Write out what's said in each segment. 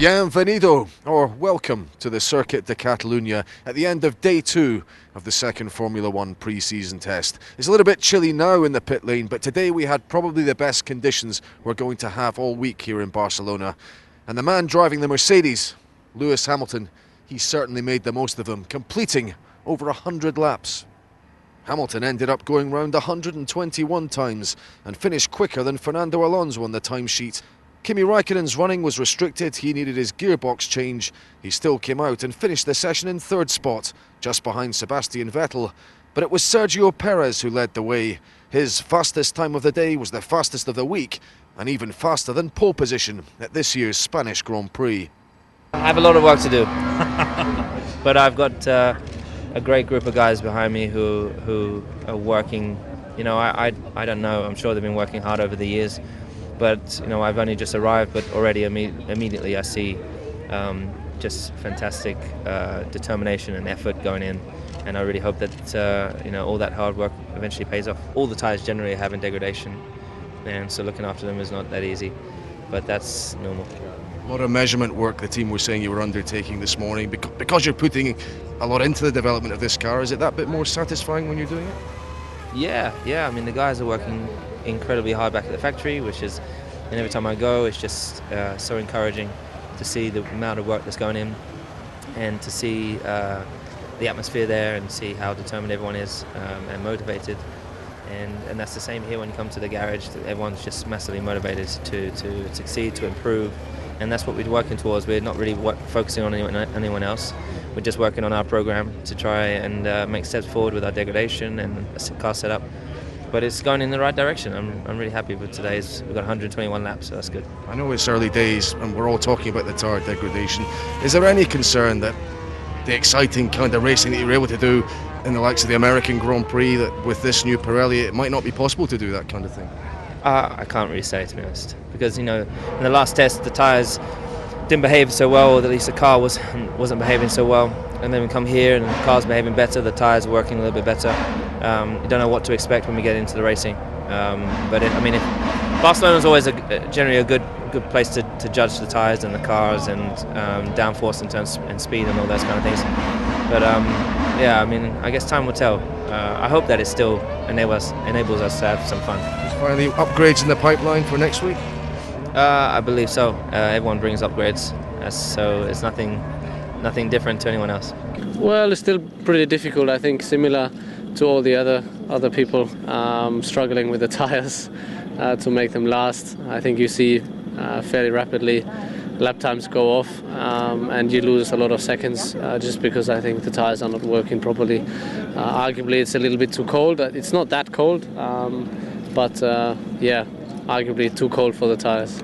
Bienvenido, or welcome to the Circuit de Catalunya at the end of day 2 of the second Formula 1 pre-season test. It's a little bit chilly now in the pit lane, but today we had probably the best conditions we're going to have all week here in Barcelona. And the man driving the Mercedes, Lewis Hamilton, he certainly made the most of them, completing over 100 laps. Hamilton ended up going round 121 times and finished quicker than Fernando Alonso on the timesheet. Kimi Raikkonen's running was restricted, he needed his gearbox change. He still came out and finished the session in third spot, just behind Sebastian Vettel. But it was Sergio Perez who led the way. His fastest time of the day was the fastest of the week, and even faster than pole position at this year's Spanish Grand Prix. I have a lot of work to do, but I've got a great group of guys behind me who are working. You know, I don't know, I'm sure they've been working hard over the years. But you know, I've only just arrived, but already immediately I see just fantastic determination and effort going in, and I really hope that you know, all that hard work eventually pays off. All the tyres generally have in degradation, and so looking after them is not that easy, but that's normal. A lot of measurement work the team was saying you were undertaking this morning. Because you're putting a lot into the development of this car, is it that bit more satisfying when you're doing it? Yeah. I mean, the guys are working incredibly hard back at the factory, which is, and every time I go, it's just so encouraging to see the amount of work that's going in, and to see the atmosphere there, and see how determined everyone is and motivated. And that's the same here when you come to the garage. Everyone's just massively motivated to succeed, to improve, and that's what we're working towards. We're not really focusing on anyone else. We're just working on our program to try and make steps forward with our degradation and car setup. But it's going in the right direction. I'm really happy with today's. We've got 121 laps, so that's good. I know it's early days and we're all talking about the tyre degradation. Is there any concern that the exciting kind of racing that you're able to do in the likes of the American Grand Prix, that with this new Pirelli it might not be possible to do that kind of thing? I can't really say, to be honest, because you know, in the last test the tyres didn't behave so well, or at least the car wasn't behaving so well, and then we come here and the car's behaving better, the tyres are working a little bit better. You don't know what to expect when we get into the racing, but Barcelona is always generally a good place to judge the tyres and the cars and downforce and speed and all those kind of things. But yeah, I mean, I guess time will tell. I hope that it still enables us to have some fun. Finally, upgrades in the pipeline for next week? I believe so. Everyone brings upgrades, so it's nothing different to anyone else. Well, it's still pretty difficult. I think similar to all the other people struggling with the tires to make them last. I think you see fairly rapidly lap times go off and you lose a lot of seconds just because I think the tires are not working properly. Arguably it's a little bit too cold. It's not that cold, but yeah, arguably too cold for the tires.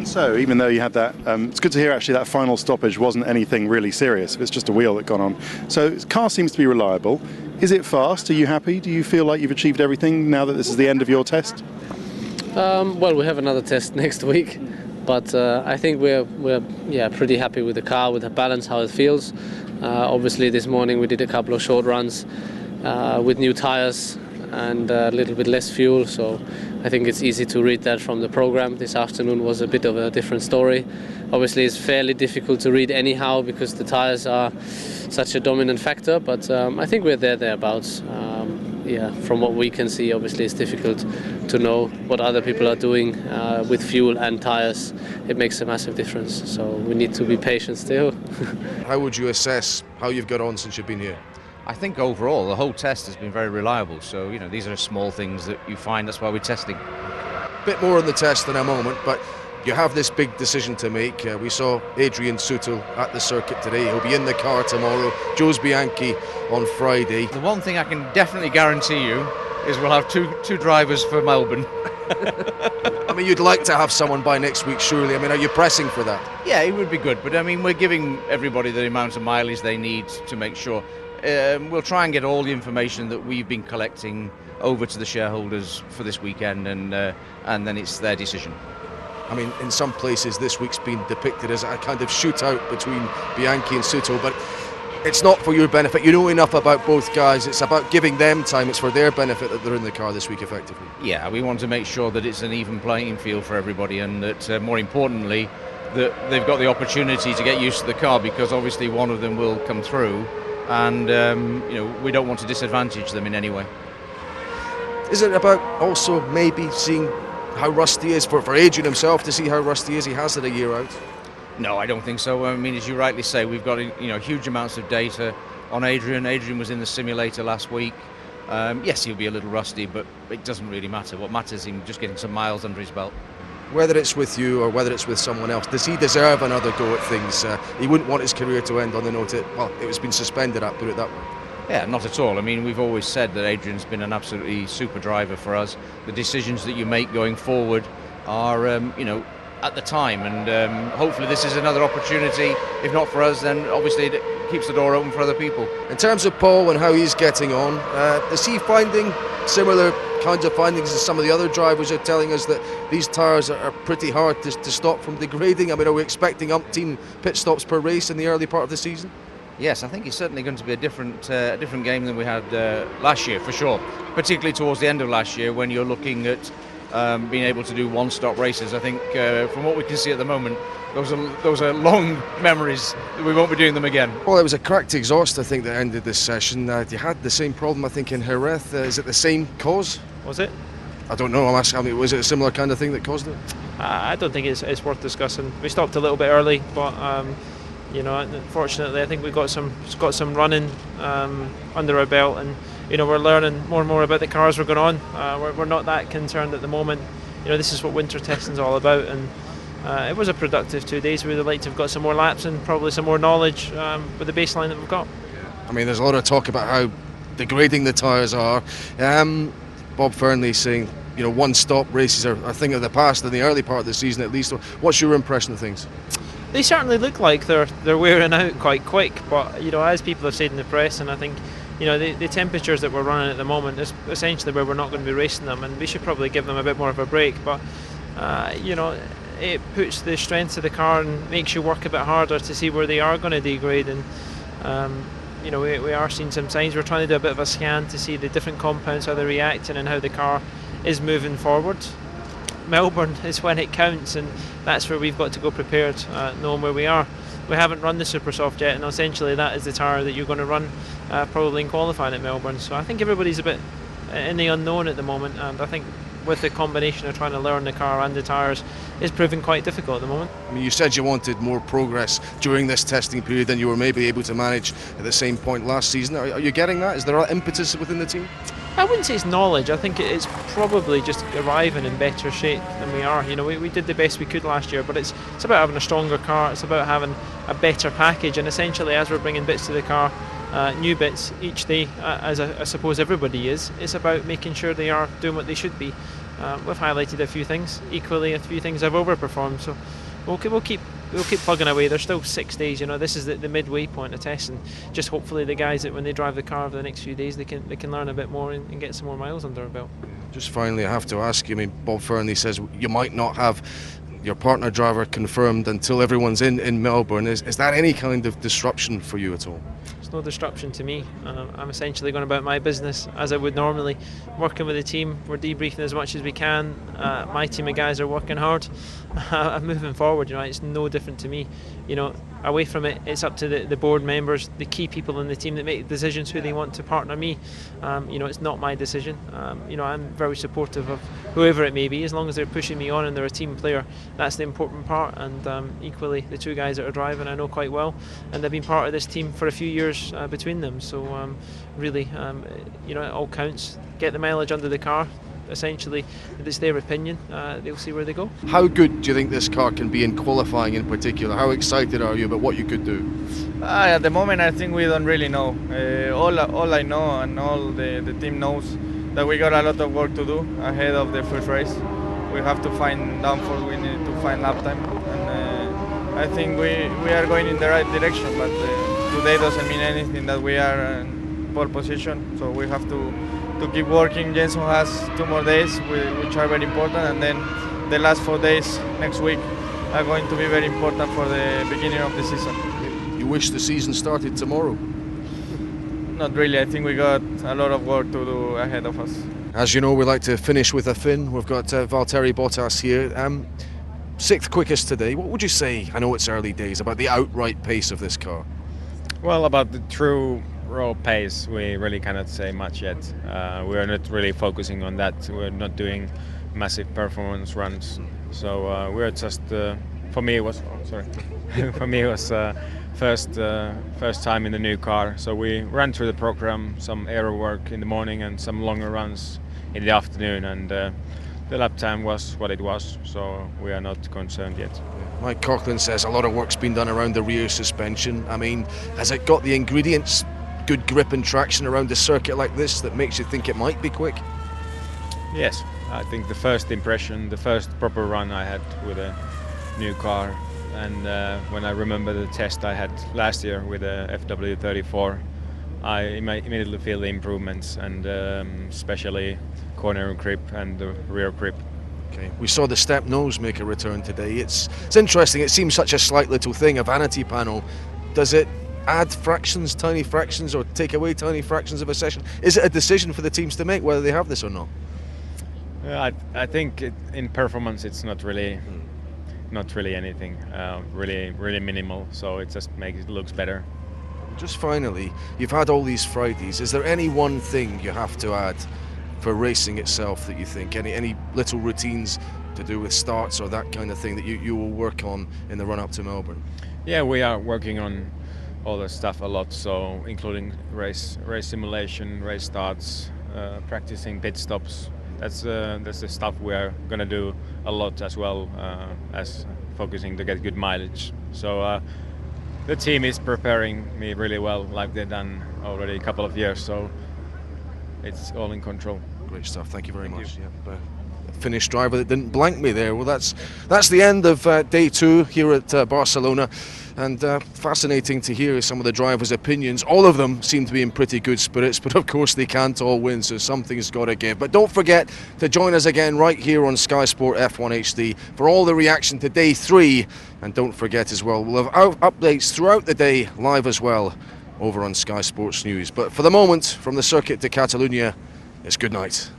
So, even though you had that, it's good to hear actually that final stoppage wasn't anything really serious. It's just a wheel that got on. So, the car seems to be reliable. Is it fast? Are you happy? Do you feel like you've achieved everything now that this is the end of your test? Well, we have another test next week, but I think we're pretty happy with the car, with the balance, how it feels. Obviously, this morning we did a couple of short runs with new tires and a little bit less fuel, so I think it's easy to read that from the program. This afternoon was a bit of a different story. Obviously it's fairly difficult to read anyhow because the tires are such a dominant factor, but I think we're thereabouts. Yeah, from what we can see, obviously it's difficult to know what other people are doing with fuel and tires. It makes a massive difference, so we need to be patient still. How would you assess how you've got on since you've been here? I think overall the whole test has been very reliable, so you know, these are small things that you find. That's why we're testing. A bit more on the test in a moment, but you have this big decision to make. We saw Adrian Sutil at the circuit today. He'll be in the car tomorrow. Joe's Bianchi on Friday. The one thing I can definitely guarantee you is we'll have two drivers for Melbourne. I mean, you'd like to have someone by next week, surely. I mean, are you pressing for that? Yeah, it would be good, but I mean, we're giving everybody the amount of mileage they need to make sure. We'll try and get all the information that we've been collecting over to the shareholders for this weekend, and then it's their decision. I mean, in some places this week's been depicted as a kind of shootout between Bianchi and Sutil, but it's not for your benefit. You know enough about both guys. It's about giving them time. It's for their benefit that they're in the car this week, effectively. Yeah, we want to make sure that it's an even playing field for everybody, and that more importantly, that they've got the opportunity to get used to the car, because obviously one of them will come through, and we don't want to disadvantage them in any way. Is it about also maybe seeing how rusty he is for Adrian himself, to see how rusty he is? He has had a year out. No, I don't think so. I mean, as you rightly say, we've got huge amounts of data on Adrian. Adrian was in the simulator last week. Yes, he'll be a little rusty, but it doesn't really matter. What matters is him just getting some miles under his belt. Whether it's with you or whether it's with someone else, does he deserve another go at things? He wouldn't want his career to end on the note it was been suspended at, put it that way. Yeah, not at all. I mean, we've always said that Adrian's been an absolutely super driver for us. The decisions that you make going forward are, at the time, and hopefully this is another opportunity. If not for us, then obviously it keeps the door open for other people. In terms of Paul and how he's getting on, is he finding similar kinds of findings as some of the other drivers are telling us, that these tyres are pretty hard to stop from degrading? I mean, are we expecting umpteen pit stops per race in the early part of the season? Yes, I think it's certainly going to be a different game than we had last year, for sure. Particularly towards the end of last year, when you're looking at being able to do one-stop races. I think from what we can see at the moment, those are long memories. We won't be doing them again. Well, it was a cracked exhaust, I think, that ended this session. You had the same problem, I think, in Jerez. Is it the same cause? Was it? I don't know. I'm asking. I mean, was it a similar kind of thing that caused it? I don't think it's worth discussing. We stopped a little bit early, but unfortunately, I think we got some running under our belt, and we're learning more and more about the cars we're going on. We're not that concerned at the moment. This is what winter testing's all about, and it was a productive 2 days. We would like to have got some more laps and probably some more knowledge with the baseline that we've got. I mean, there's a lot of talk about how degrading the tyres are. Bob Fernley saying, one-stop races are a thing of the past in the early part of the season at least. What's your impression of things? They certainly look like they're wearing out quite quick, but as people have said in the press, and I think the temperatures that we're running at the moment is essentially where we're not going to be racing them, and we should probably give them a bit more of a break. But it puts the strength of the car and makes you work a bit harder to see where they are going to degrade. And we are seeing some signs. We're trying to do a bit of a scan to see the different compounds, how they're reacting and how the car is moving forward. Melbourne is when it counts, and that's where we've got to go prepared, knowing where we are. We haven't run the Super Soft yet, and essentially that is the tyre that you're going to run probably in qualifying at Melbourne. So I think everybody's a bit in the unknown at the moment, and I think with the combination of trying to learn the car and the tyres is proving quite difficult at the moment. I mean, you said you wanted more progress during this testing period than you were maybe able to manage at the same point last season. Are you getting that? Is there impetus within the team? I wouldn't say it's knowledge. I think it's probably just arriving in better shape than we are. We did the best we could last year, but it's about having a stronger car. It's about having a better package, and essentially as we're bringing bits to the car, new bits each day, as I suppose everybody is, it's about making sure they are doing what they should be. We've highlighted a few things. Equally, a few things have overperformed. So we'll keep plugging away. There's still 6 days. This is the midway point of testing. Just hopefully the guys that when they drive the car over the next few days, they can learn a bit more and get some more miles under their belt. Just finally, I have to ask you. I mean, Bob Fernley says you might not have your partner driver confirmed until everyone's in Melbourne. Is that any kind of disruption for you at all? It's no disruption to me. I'm essentially going about my business as I would normally, working with the team. We're debriefing as much as we can. My team of guys are working hard. I'm moving forward. It's no different to me. Away from it, it's up to the board members, the key people in the team that make decisions who they want to partner me. It's not my decision. I'm very supportive of whoever it may be, as long as they're pushing me on and they're a team player. That's the important part. And equally, the two guys that are driving I know quite well, and they've been part of this team for a few years between them. So really, it all counts. Get the mileage under the car. Essentially, it's their opinion. They'll see where they go. How good do you think this car can be in qualifying in particular? How excited are you about what you could do? At the moment, I think we don't really know. All I know and all the team knows that we got a lot of work to do ahead of the first race. We have to find downforce, we need to find lap time. And I think we are going in the right direction, but today doesn't mean anything that we are in pole position, so we have to keep working. Jenson has 2 more days, which are very important, and then the last 4 days next week are going to be very important for the beginning of the season. You wish the season started tomorrow? Not really. I think we got a lot of work to do ahead of us. As you know, we like to finish with a Finn. We've got Valtteri Bottas here. 6th quickest today. What would you say, I know it's early days, about the outright pace of this car? Well, about the true raw pace, we really cannot say much yet. We are not really focusing on that. We're not doing massive performance runs. So we're just, for me it was, for me it was first time in the new car. So we ran through the program, some aero work in the morning and some longer runs in the afternoon, and the lap time was what it was, so we are not concerned yet. Mike Coughlin says a lot of work's been done around the rear suspension. I mean, has it got the ingredients, good grip and traction around a circuit like this, that makes you think it might be quick? Yes, I think the first impression, the first proper run I had with a new car, and when I remember the test I had last year with a FW34, I immediately feel the improvements, and especially corner grip and the rear grip. Okay, we saw the step nose make a return today. It's interesting, it seems such a slight little thing, a vanity panel. Does it add fractions, tiny fractions, or take away tiny fractions of a session? Is it a decision for the teams to make whether they have this or not? I think in performance it's not really anything, really minimal, so it just makes it looks better. Just finally, you've had all these Fridays. Is there any one thing you have to add for racing itself that you think, any little routines to do with starts or that kind of thing that you will work on in the run up to Melbourne? Yeah, we are working on all the stuff a lot, so including race simulation, race starts, practicing pit stops. That's the stuff we are going to do a lot as well, as focusing to get good mileage. So the team is preparing me really well, like they've done already a couple of years, so it's all in control. Great stuff, thank you very much. Yep, Finnish driver that didn't blank me there. Well, that's the end of day 2 here at Barcelona, and fascinating to hear some of the drivers' opinions. All of them seem to be in pretty good spirits, but of course they can't all win, so something's got to give. But don't forget to join us again right here on Sky Sport F1 HD for all the reaction to day 3, and don't forget as well, we'll have updates throughout the day live as well over on Sky Sports News. But for the moment, from the circuit to Catalunya, it's good night.